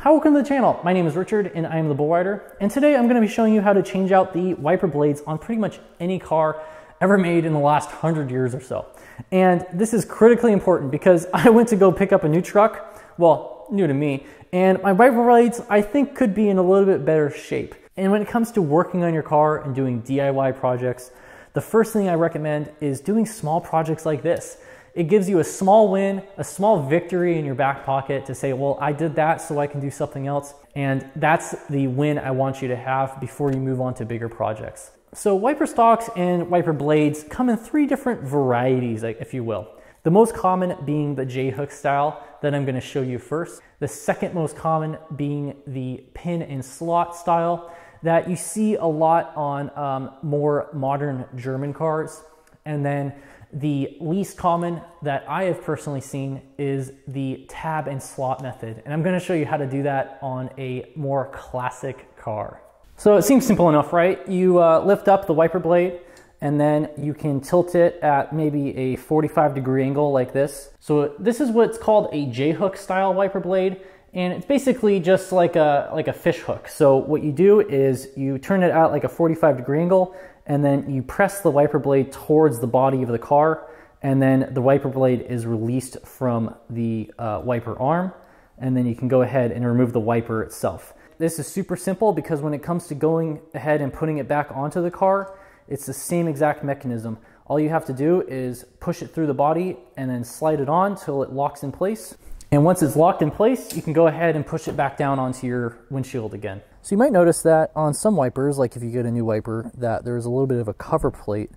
Welcome to the channel. My name is Richard and I am the Bull Rider, and today I'm going to be showing you how to change out the wiper blades on pretty much any car ever made in the last 100 years or so. And this is critically important because I went to go pick up a new truck, well, new to me, and my wiper blades I think could be in a little bit better shape. And when it comes to working on your car and doing DIY projects, the first thing I recommend is doing small projects like this. It gives you a small win, a small victory in your back pocket to say, well, I did that so I can do something else. And that's the win I want you to have before you move on to bigger projects. So wiper stalks and wiper blades come in three different varieties, if you will. The most common being the Jhook style that I'm going to show you first. The second most common being the pin and slot style that you see a lot on more modern German cars. And then the least common that I have personally seen is the tab and slot method. And I'm going to show you how to do that on a more classic car. So it seems simple enough, right? You lift up the wiper blade and then you can tilt it at maybe a 45-degree angle like this. So this is what's called a Jhook style wiper blade. And it's basically just like a fish hook. So what you do is you turn it out like a 45-degree angle, and then you press the wiper blade towards the body of the car, and then the wiper blade is released from the wiper arm, and then you can go ahead and remove the wiper itself. This is super simple because when it comes to going ahead and putting it back onto the car, it's the same exact mechanism. All you have to do is push it through the body and then slide it on till it locks in place. And once it's locked in place, you can go ahead and push it back down onto your windshield again. So you might notice that on some wipers, like if you get a new wiper, that there's a little bit of a cover plate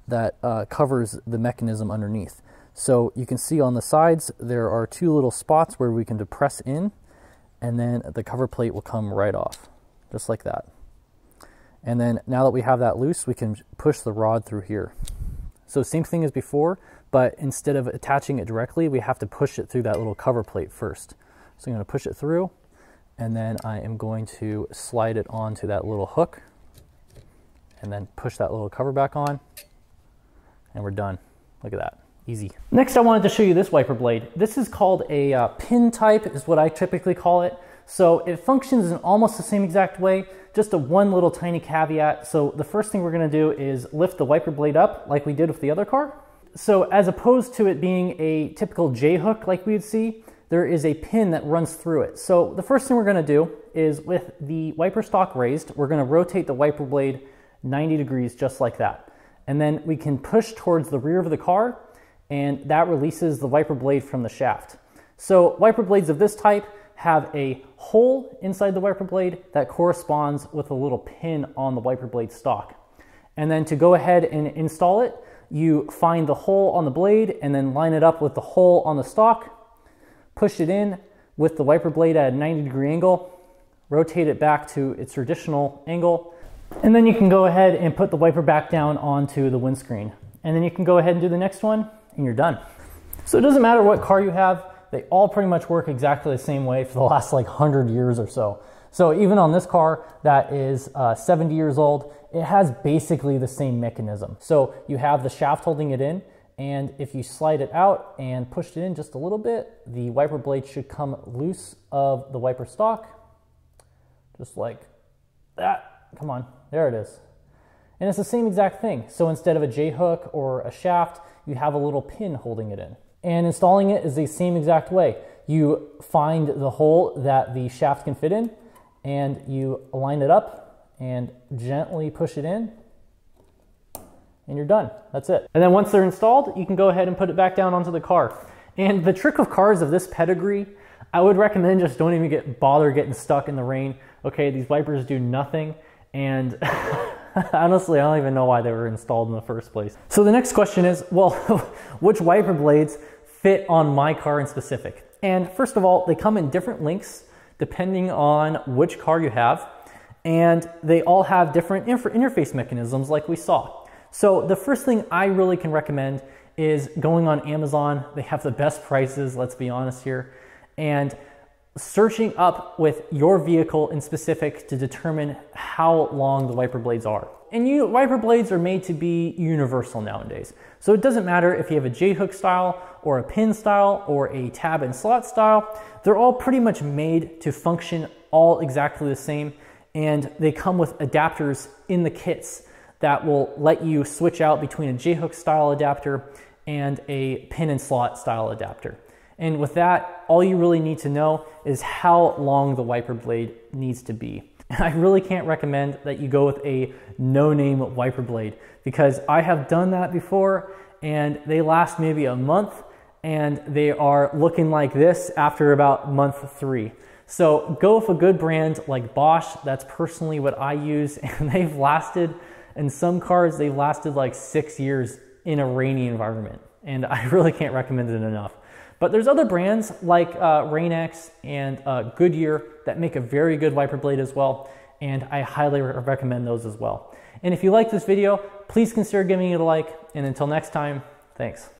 that covers the mechanism underneath. So you can see on the sides, there are two little spots where we can depress in, and then the cover plate will come right off, just like that. And then now that we have that loose, we can push the rod through here. So same thing as before, but instead of attaching it directly, we have to push it through that little cover plate first. So I'm going to push it through, and then I am going to slide it onto that little hook, and then push that little cover back on, and we're done. Look at that, easy. Next, I wanted to show you this wiper blade. This is called a pin type, is what I typically call it. So it functions in almost the same exact way, just one little tiny caveat. So the first thing we're going to do is lift the wiper blade up like we did with the other car. So as opposed to it being a typical Jhook like we would see, there is a pin that runs through it. So the first thing we're going to do is, with the wiper stock raised, we're going to rotate the wiper blade 90 degrees just like that. And then we can push towards the rear of the car, and that releases the wiper blade from the shaft. So wiper blades of this type have a hole inside the wiper blade that corresponds with a little pin on the wiper blade stock. And then to go ahead and install it, you find the hole on the blade and then line it up with the hole on the stock, push it in with the wiper blade at a 90-degree angle, rotate it back to its traditional angle, and then you can go ahead and put the wiper back down onto the windscreen. And then you can go ahead and do the next one, and you're done. So it doesn't matter what car you have, they all pretty much work exactly the same way for the last like 100 years or so. So even on this car that is 70 years old, it has basically the same mechanism. So you have the shaft holding it in, and if you slide it out and push it in just a little bit, the wiper blade should come loose of the wiper stock, just like that. Come on, there it is. And it's the same exact thing. So instead of a Jhook or a shaft, you have a little pin holding it in. And installing it is the same exact way. You find the hole that the shaft can fit in, and you line it up and gently push it in, and you're done. That's it. And then once they're installed, you can go ahead and put it back down onto the car. And the trick of cars of this pedigree, I would recommend just don't even bother getting stuck in the rain. Okay, these wipers do nothing, and honestly, I don't even know why they were installed in the first place. So the next question is, well, which wiper blades fit on my car in specific? And first of all, they come in different lengths depending on which car you have, and they all have different interface mechanisms like we saw. So the first thing I really can recommend is going on Amazon. They have the best prices, let's be honest here. And searching up with your vehicle in specific to determine how long the wiper blades are. And wiper blades are made to be universal nowadays. So it doesn't matter if you have a Jhook style or a pin style or a tab and slot style, they're all pretty much made to function all exactly the same. And they come with adapters in the kits that will let you switch out between a Jhook style adapter and a pin and slot style adapter. And with that, all you really need to know is how long the wiper blade needs to be. And I really can't recommend that you go with a no-name wiper blade, because I have done that before and they last maybe a month and they are looking like this after about month 3. So go with a good brand like Bosch. That's personally what I use, and they've lasted, in some cars, they've lasted like 6 years in a rainy environment. And I really can't recommend it enough. But there's other brands like Rain-X and Goodyear that make a very good wiper blade as well, and I highly recommend those as well. And if you like this video, please consider giving it a like, and until next time, thanks.